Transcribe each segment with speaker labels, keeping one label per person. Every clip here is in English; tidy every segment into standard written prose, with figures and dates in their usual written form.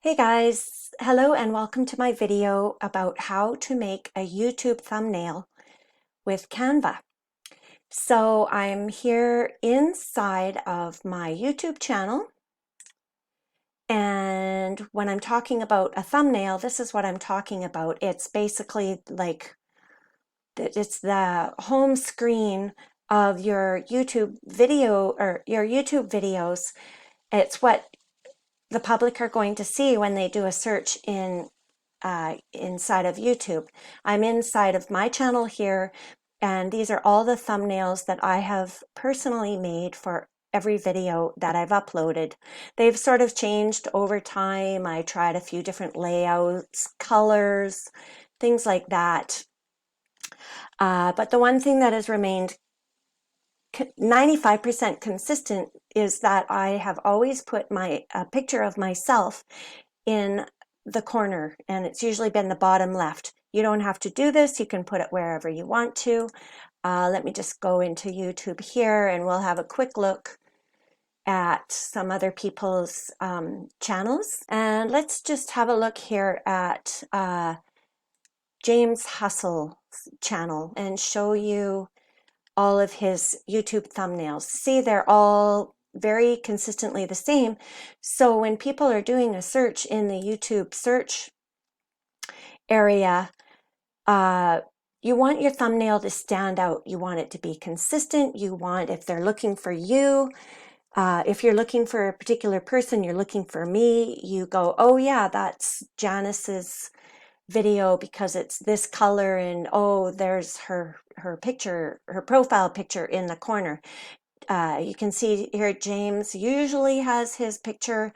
Speaker 1: Hey guys, hello and welcome to my video about how to make a YouTube thumbnail with Canva. So I'm here inside of my YouTube channel, and when I'm talking about a thumbnail, this is what I'm talking about. It's basically like it's the home screen of your YouTube video or your YouTube videos. It's what the public are going to see when they do a search inside of YouTube. I'm inside of my channel here, and these are all the thumbnails that I have personally made for every video that I've uploaded. They've sort of changed over time. I tried a few different layouts, colors, things like that. But the one thing that has remained 95% consistent is that I have always put a picture of myself in the corner, and it's usually been the bottom left. You don't have to do this. You can put it wherever you want to. Let me just go into YouTube here and we'll have a quick look at some other people's channels. And let's just have a look here at James Hustle's channel and show you all of his YouTube thumbnails. See, they're all very consistently the same. So when people are doing a search in the YouTube search area, you want your thumbnail to stand out. You want it to be consistent. You want, if they're looking for you, if you're looking for a particular person, you're looking for me, you go, oh yeah, that's Janice's video because it's this color, and oh, there's her picture, her profile picture in the corner. You can see here James usually has his picture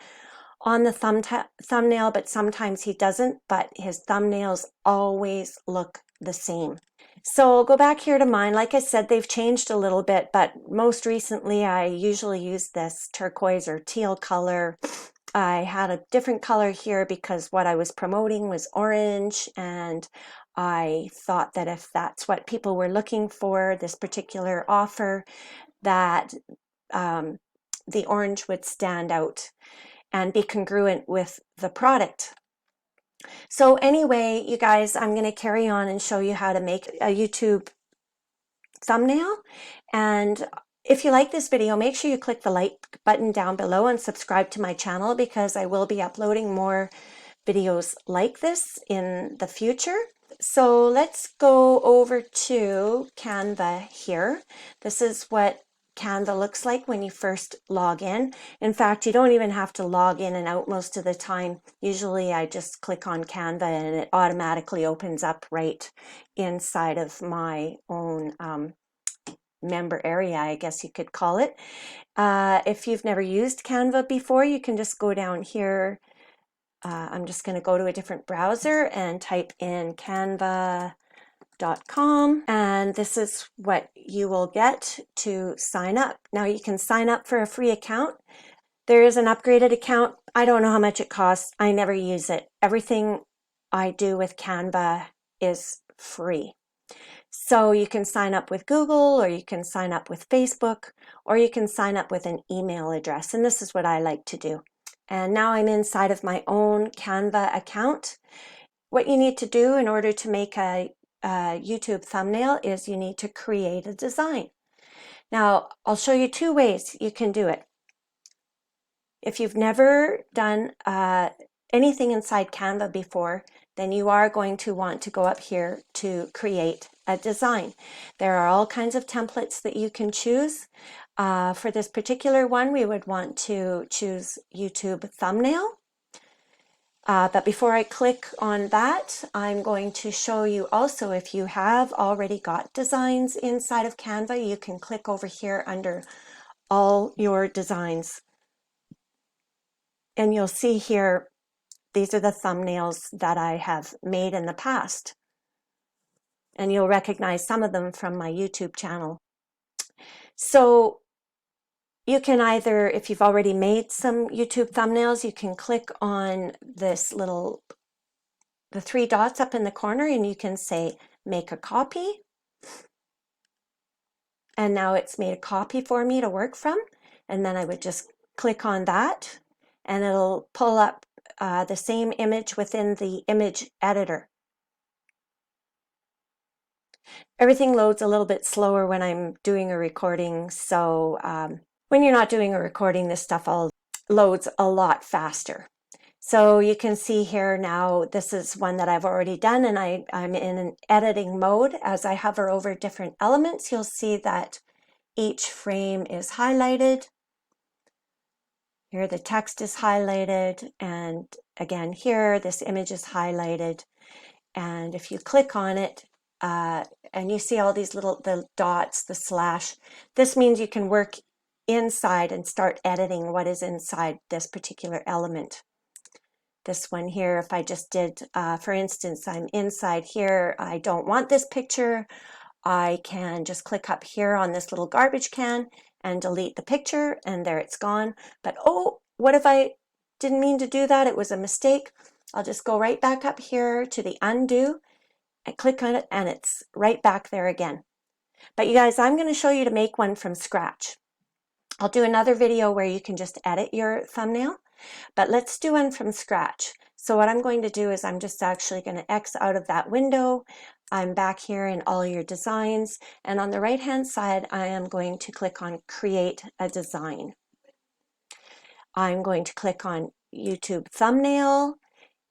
Speaker 1: on the thumbnail, but sometimes he doesn't, but his thumbnails always look the same. So go back here to mine. Like I said, they've changed a little bit, but most recently I usually use this turquoise or teal color. I had a different color here because what I was promoting was orange, and I thought that if that's what people were looking for, this particular offer, that the orange would stand out and be congruent with the product. So anyway, you guys, I'm going to carry on and show you how to make a YouTube thumbnail. And if you like this video, make sure you click the like button down below and subscribe to my channel, because I will be uploading more videos like this in the future. So let's go over to Canva here. This is what Canva looks like when you first log in. In fact, you don't even have to log in and out most of the time. Usually I just click on Canva and it automatically opens up right inside of my own member area, I guess you could call it. If you've never used Canva before, you can just go down here. I'm just going to go to a different browser and type in canva.com, and this is what you will get to sign up. Now you can sign up for a free account. There is an upgraded account. I don't know how much it costs. I never use it. Everything I do with Canva is free. So you can sign up with Google, or you can sign up with Facebook, or you can sign up with an email address. And this is what I like to do. And now I'm inside of my own Canva account. What you need to do in order to make a YouTube thumbnail is you need to create a design. Now, I'll show you two ways you can do it. If you've never done anything inside Canva before, then you are going to want to go up here to create a design. There are all kinds of templates that you can choose. For this particular one, we would want to choose YouTube thumbnail. But before I click on that, I'm going to show you also, if you have already got designs inside of Canva, you can click over here under all your designs. And you'll see here, these are the thumbnails that I have made in the past. And you'll recognize some of them from my YouTube channel. So you can either, if you've already made some YouTube thumbnails, you can click on this the three dots up in the corner, and you can say, make a copy. And now it's made a copy for me to work from. And then I would just click on that, and it'll pull up the same image within the image editor. Everything loads a little bit slower when I'm doing a recording, so when you're not doing a recording, this stuff all loads a lot faster. So you can see here now, this is one that I've already done, and I'm in an editing mode. As I hover over different elements, you'll see that each frame is highlighted. Here the text is highlighted, and again here this image is highlighted. And if you click on it, and you see all these the dots, the slash, this means you can work inside and start editing what is inside this particular element. This one here, if I just did, for instance, I'm inside here, I don't want this picture, I can just click up here on this little garbage can and delete the picture, and there it's gone. But oh, what if I didn't mean to do that? It was a mistake. I'll just go right back up here to the undo and click on it, and it's right back there again. But you guys, I'm going to show you to make one from scratch. I'll do another video where you can just edit your thumbnail, but let's do one from scratch. So what I'm going to do is I'm just actually going to X out of that window. I'm back here in all your designs, and on the right hand side I am going to click on create a design. I'm going to click on YouTube thumbnail,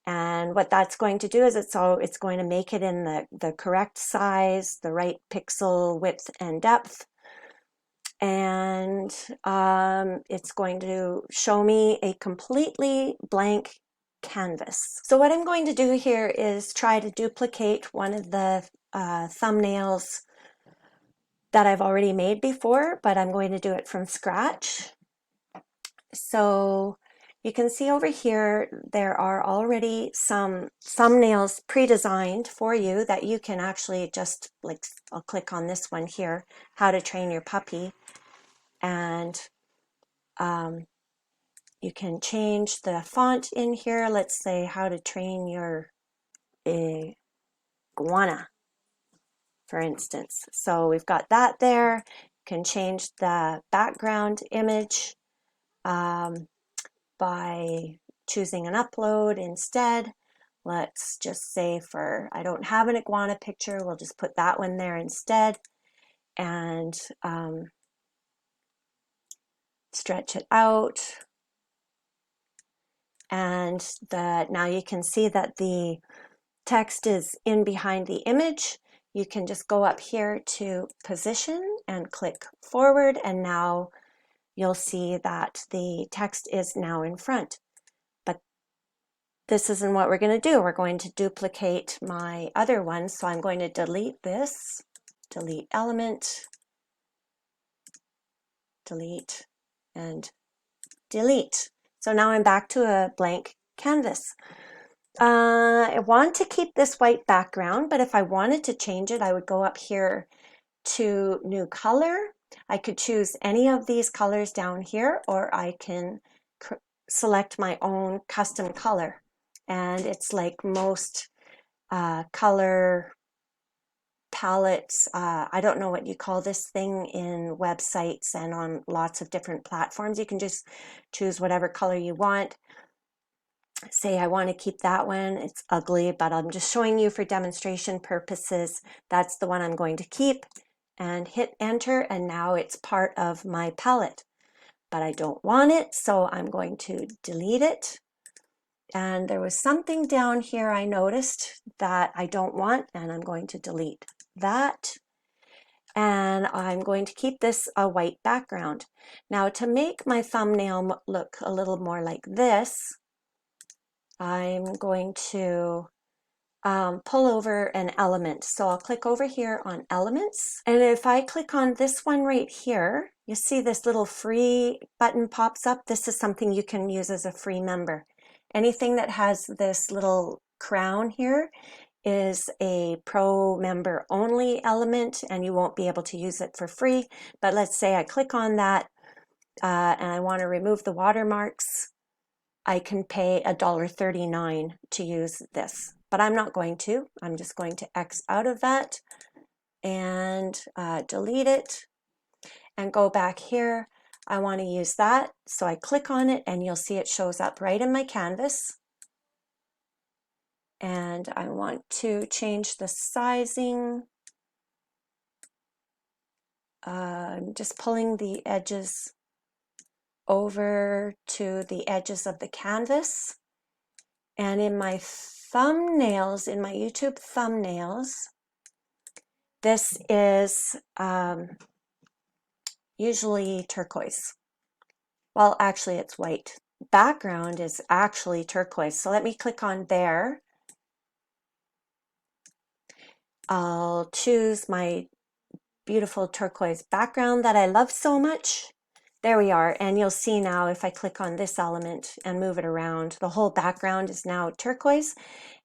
Speaker 1: and what that's going to do is it's going to make it in the correct size, the right pixel width and depth, and it's going to show me a completely blank canvas. So what I'm going to do here is try to duplicate one of the thumbnails that I've already made before, but I'm going to do it from scratch. So you can see over here there are already some thumbnails pre-designed for you that you can actually just, like, I'll click on this one here, how to train your puppy, and you can change the font in here. Let's say how to train your iguana, for instance. So we've got that there. You can change the background image by choosing an upload instead. Let's just say I don't have an iguana picture, we'll just put that one there instead, and stretch it out. And now you can see that the text is in behind the image. You can just go up here to position and click forward, and now you'll see that the text is now in front. But this isn't what we're going to do. We're going to duplicate my other one. So I'm going to delete this, delete element, delete, and delete. So now I'm back to a blank canvas. I want to keep this white background, but if I wanted to change it, I would go up here to new color. I could choose any of these colors down here, or I can select my own custom color. And it's like most color palettes, I don't know what you call this thing in websites and on lots of different platforms. You can just choose whatever color you want. Say I want to keep that one. It's ugly, but I'm just showing you for demonstration purposes. That's the one I'm going to keep, and hit enter, and now it's part of my palette. But I don't want it, so I'm going to delete it. And there was something down here I noticed that I don't want, and I'm going to delete that. And I'm going to keep this a white background. Now, to make my thumbnail look a little more like this, I'm going to pull over an element. So I'll click over here on elements. And if I click on this one right here, you see this little free button pops up. This is something you can use as a free member. Anything that has this little crown here is a pro member only element, and you won't be able to use it for free. But let's say I click on that and I want to remove the watermarks. I can pay $1.39 to use this, but I'm not going to. I'm just going to X out of that and delete it and go back here. I want to use that, so I click on it and you'll see it shows up right in my canvas. And I want to change the sizing. I'm just pulling the edges over to the edges of the canvas. And in my thumbnails, in my YouTube thumbnails, this is usually turquoise. Well, actually it's white. Background is actually turquoise. So let me click on there. I'll choose my beautiful turquoise background that I love so much. There we are. And you'll see now if I click on this element and move it around, the whole background is now turquoise.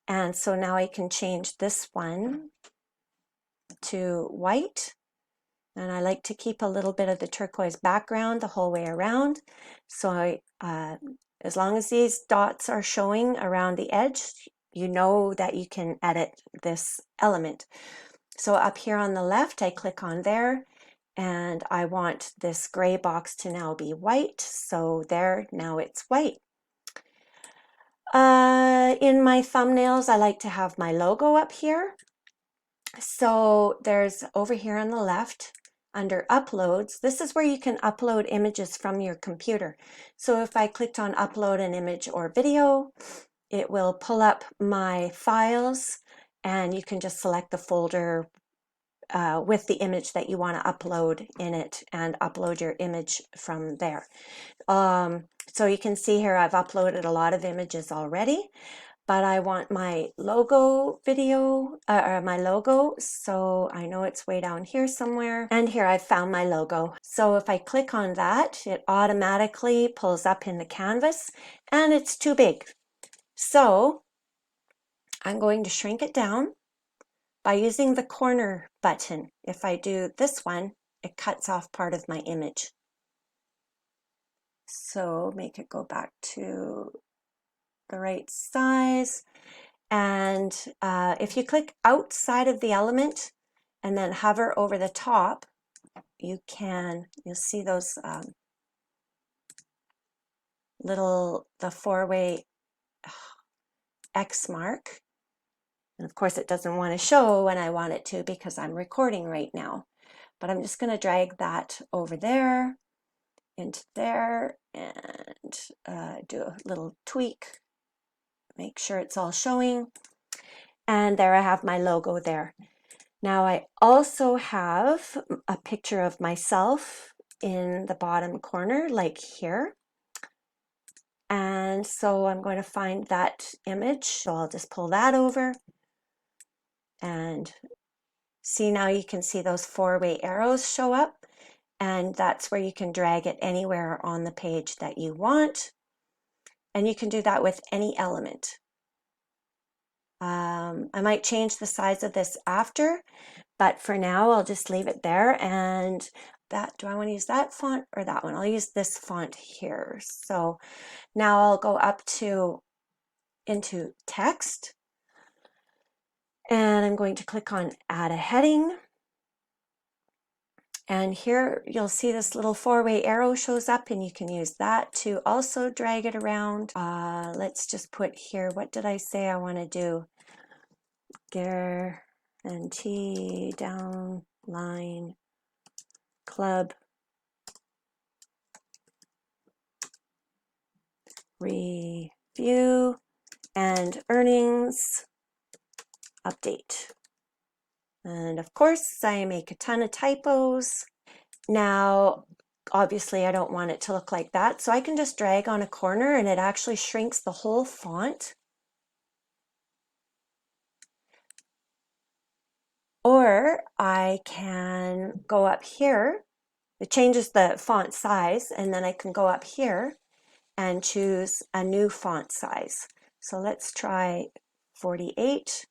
Speaker 1: And so now I can change this one to white. And I like to keep a little bit of the turquoise background the whole way around. So as long as these dots are showing around the edge, you know that you can edit this element. So up here on the left, I click on there, and I want this gray box to now be white. So there, now it's white. In my thumbnails, I like to have my logo up here. So there's over here on the left, under uploads, this is where you can upload images from your computer. So if I clicked on upload an image or video, it will pull up my files, and you can just select the folder with the image that you want to upload in it and upload your image from there. So you can see here I've uploaded a lot of images already, but I want my logo video, or my logo, so I know it's way down here somewhere. And here I've found my logo. So if I click on that, it automatically pulls up in the canvas, and it's too big. So I'm going to shrink it down by using the corner button. If I do this one, it cuts off part of my image. So make it go back to the right size. And if you click outside of the element and then hover over the top, you'll see those the four-way X mark. And of course it doesn't want to show when I want it to because I'm recording right now. But I'm just going to drag that over there, into there, and do a little tweak. Make sure it's all showing. And there I have my logo there. Now I also have a picture of myself in the bottom corner, like here. And so I'm going to find that image. So I'll just pull that over. And see, now you can see those four-way arrows show up. And that's where you can drag it anywhere on the page that you want. And you can do that with any element. I might change the size of this after, but for now I'll just leave it there. And do I want to use that font or that one? I'll use this font here. So now I'll go up into text, and I'm going to click on add a heading. And here you'll see this little four-way arrow shows up, and you can use that to also drag it around. Let's just put here, what did I say I want to do? Guarantee Downline Club review and earnings update. And of course, I make a ton of typos. Now, obviously, I don't want it to look like that, so I can just drag on a corner and it actually shrinks the whole font. Or I can go up here. It changes the font size, and then I can go up here and choose a new font size. So let's try 48.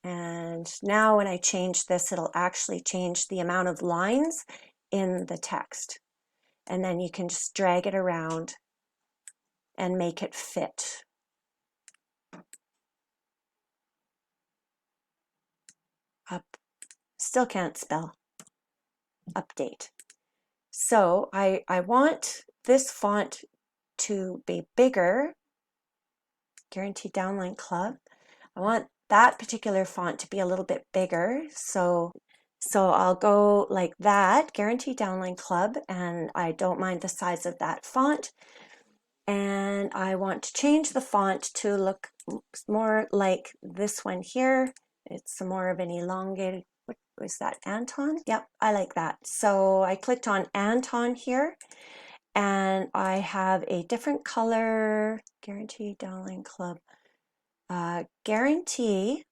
Speaker 1: And now when I change this, it'll actually change the amount of lines in the text. And then you can just drag it around and make it fit. Still can't spell. Update. So I want this font to be bigger. Guarantee Downline Club. I want that particular font to be a little bit bigger. So I'll go like that, Guarantee Downline Club, and I don't mind the size of that font. And I want to change the font to look more like this one here. It's more of an elongated, what was that, Anton? Yep, I like that. So I clicked on Anton here, and I have a different color, Guarantee Downline Club. Guarantee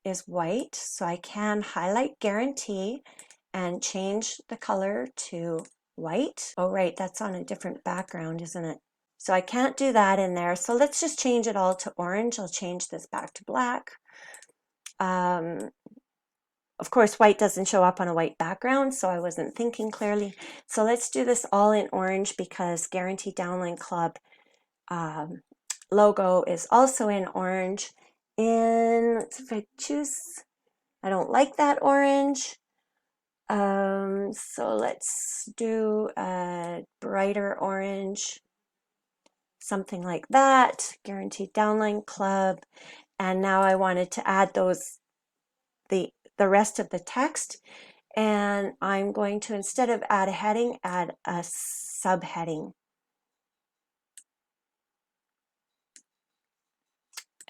Speaker 1: is white, so I can highlight Guarantee and change the color to white. Oh, right, that's on a different background, isn't it? So I can't do that in there. So let's just change it all to orange. I'll change this back to black. Of course, white doesn't show up on a white background, so I wasn't thinking clearly. So let's do this all in orange because Guarantee Downline Club logo is also in orange. And if I choose, I don't like that orange. So let's do a brighter orange, something like that, Guaranteed Downline Club. And now I wanted to add the rest of the text. And I'm going to, instead of add a heading, add a subheading.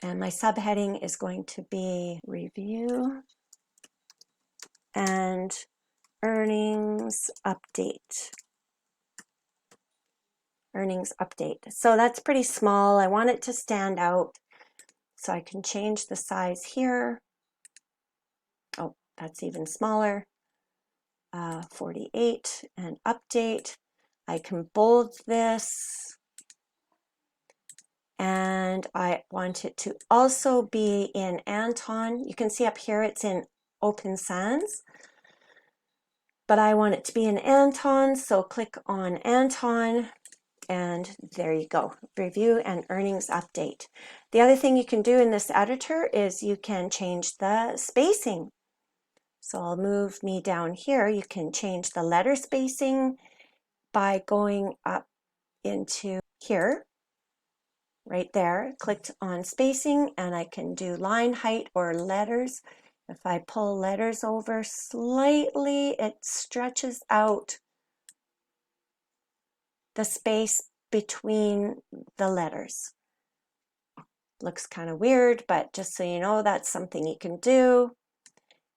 Speaker 1: And my subheading is going to be review and earnings update. Earnings update. So that's pretty small. I want it to stand out. So I can change the size here. Oh, that's even smaller. 48 and update. I can bold this. And I want it to also be in Anton. You can see up here it's in Open Sans. But I want it to be in Anton, so click on Anton. And there you go, review and earnings update. The other thing you can do in this editor is you can change the spacing. So I'll move me down here. You can change the letter spacing by going up into here, right there, clicked on spacing, and I can do line height or letters. If I pull letters over slightly, it stretches out the space between the letters. Looks kind of weird, but just so you know, that's something you can do.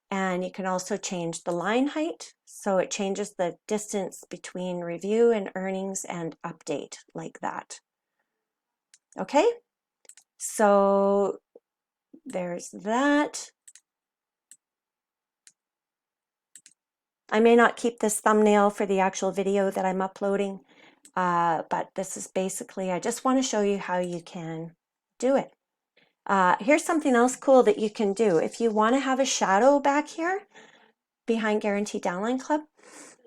Speaker 1: And you can also change the line height. So it changes the distance between review and earnings and update like that. Okay, so there's that. I may not keep this thumbnail for the actual video that I'm uploading, but this is basically, I just want to show you how you can do it. Here's something else cool that you can do. If you want to have a shadow back here behind Guarantee Downline Club,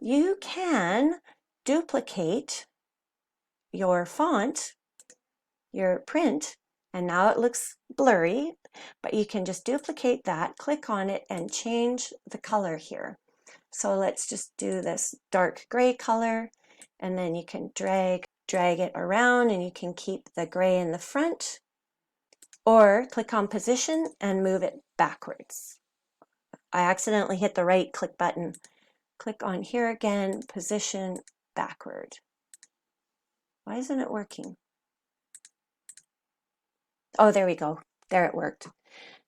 Speaker 1: you can duplicate your font, your print, and now it looks blurry, but you can just duplicate that, click on it, and change the color here. So let's just do this dark gray color, and then you can drag it around, and you can keep the gray in the front, or click on position and move it backwards. I accidentally hit the right click button. Click on here again, position backward. Why isn't it working? Oh, there we go. There it worked.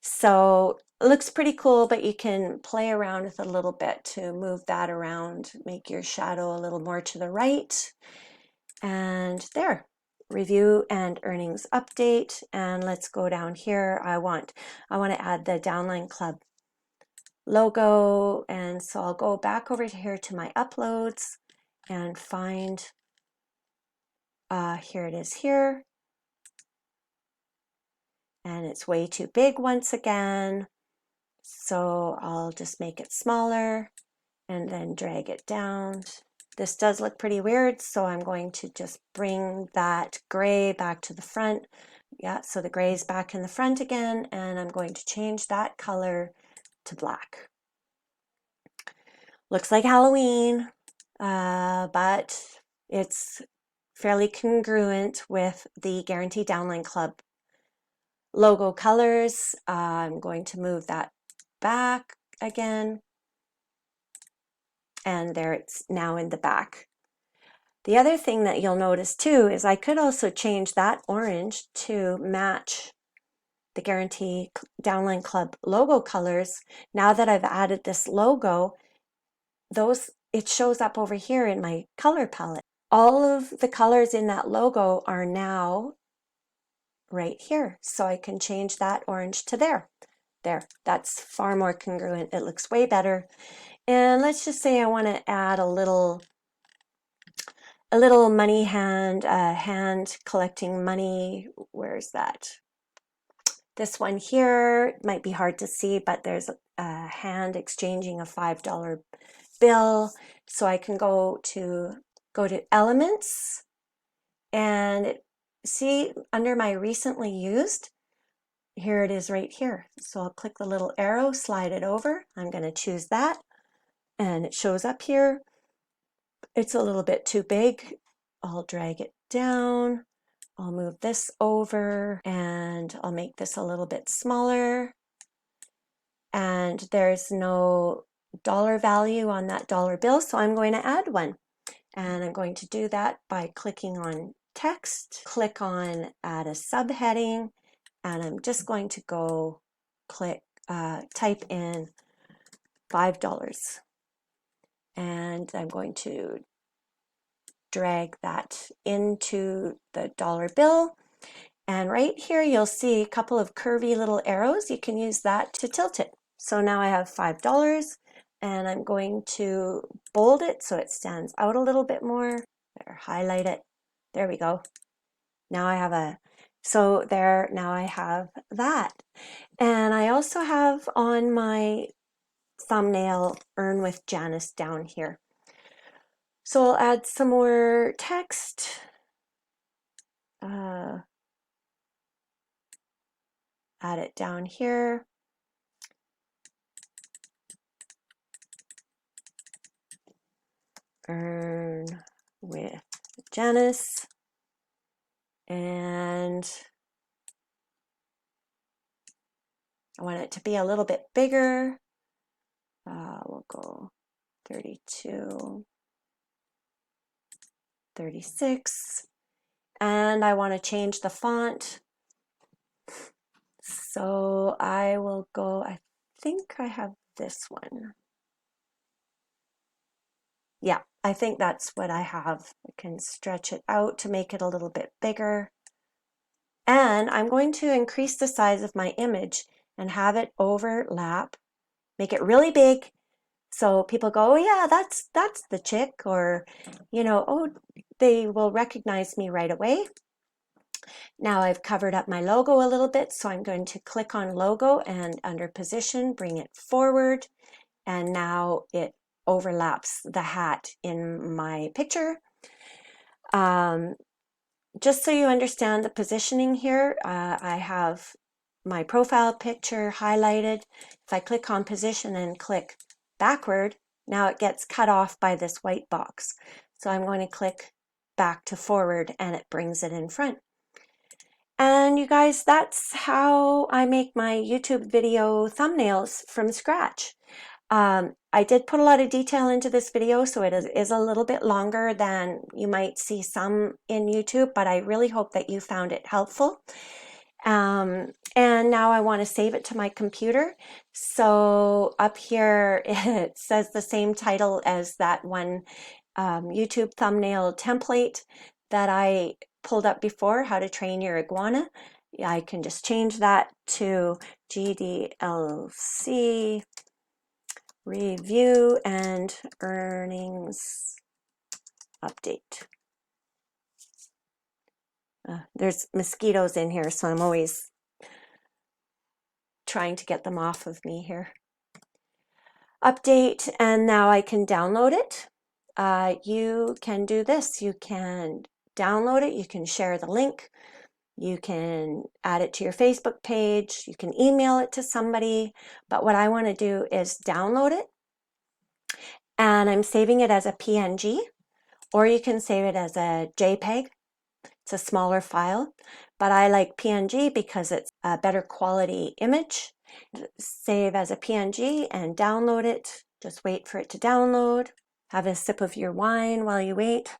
Speaker 1: So it looks pretty cool, but you can play around with it a little bit to move that around, make your shadow a little more to the right. And there, review and earnings update. And let's go down here. I want to add the Downline Club logo. And so I'll go back over here to my uploads and find, here it is here. And it's way too big once again. So I'll just make it smaller and then drag it down. This does look pretty weird, so I'm going to just bring that gray back to the front. Yeah, so the gray is back in the front again, and I'm going to change that color to black. Looks like Halloween, but it's fairly congruent with the Guarantee Downline Club logo colors. I'm going to move that back again. And there it's now in the back. The other thing that you'll notice too is I could also change that orange to match the Guarantee Downline Club logo colors. Now that I've added this logo, it shows up over here in my color palette. All of the colors in that logo are now right here. So I can change that orange to there. There, that's far more congruent. It looks way better. And let's just say I want to add a little money hand collecting money. Where's that? This one here might be hard to see, but there's a hand exchanging a $5 bill. So I can go to elements and see under my recently used, here it is right here. So I'll click the little arrow, slide it over. I'm going to choose that and it shows up here. It's a little bit too big. I'll drag it down. I'll move this over and I'll make this a little bit smaller. And there's no dollar value on that dollar bill, so I'm going to add one. And I'm going to do that by clicking on text, click on add a subheading, and I'm just going to go type in $5. And I'm going to drag that into the dollar bill. And right here, you'll see a couple of curvy little arrows. You can use that to tilt it. So now I have $5 and I'm going to bold it so it stands out a little bit more. There, highlight it. There we go. Now I have now I have that. And I also have on my thumbnail, Earn with Janice down here. So I'll add some more text. Add it down here. Earn with Janice. And I want it to be a little bit bigger. We'll go 32, 36. And I want to change the font. So I will go, I think I have this one. Yeah, I think that's what I have. I can stretch it out to make it a little bit bigger. And I'm going to increase the size of my image and have it overlap, make it really big. So people go, oh yeah, that's the chick, or, you know, oh, they will recognize me right away. Now I've covered up my logo a little bit, so I'm going to click on logo and under position, bring it forward. And now it overlaps the hat in my picture. Just so you understand the positioning here, I have my profile picture highlighted. If I click on position and click backward, now it gets cut off by this white box. So I'm going to click back to forward and it brings it in front. And you guys, that's how I make my YouTube video thumbnails from scratch. I did put a lot of detail into this video, so it is a little bit longer than you might see some in YouTube, but I really hope that you found it helpful. And now I want to save it to my computer. So up here, it says the same title as that one YouTube thumbnail template that I pulled up before, How to Train Your Iguana. I can just change that to GDLC Review and Earnings Update. There's mosquitoes in here, so I'm always trying to get them off of me here. Update, and now I can download it. You can do this. You can download it. You can share the link. You can add it to your Facebook page. You can email it to somebody. But what I want to do is download it. And I'm saving it as a PNG, or you can save it as a JPEG. It's a smaller file, but I like PNG because it's a better quality image. Save as a PNG and download it. Just wait for it to download. Have a sip of your wine while you wait.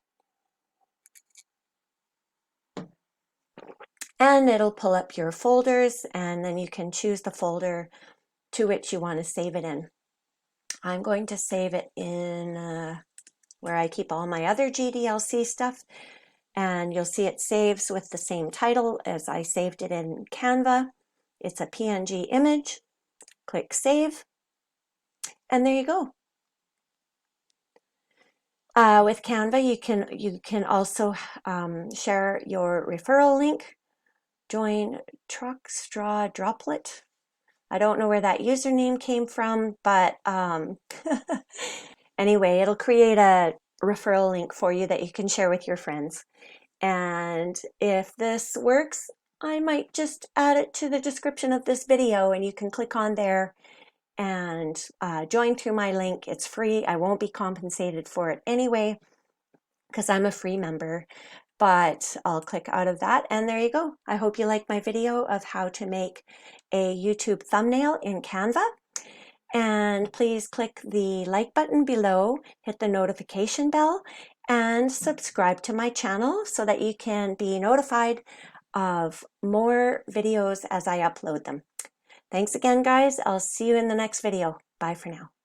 Speaker 1: And it'll pull up your folders, and then you can choose the folder to which you want to save it in. I'm going to save it in where I keep all my other GDLC stuff, and you'll see it saves with the same title as I saved it in Canva. It's a PNG image. Click Save, and there you go. With Canva, you can also share your referral link. Join Truck Straw Droplet. I don't know where that username came from, but anyway, it'll create a referral link for you that you can share with your friends. And if this works, I might just add it to the description of this video, and you can click on there and join through my link. It's free. I won't be compensated for it anyway because I'm a free member. But I'll click out of that, and there you go. I hope you like my video of how to make a YouTube thumbnail in Canva. And please click the like button below, hit the notification bell, and subscribe to my channel so that you can be notified of more videos as I upload them. Thanks again, guys. I'll see you in the next video. Bye for now.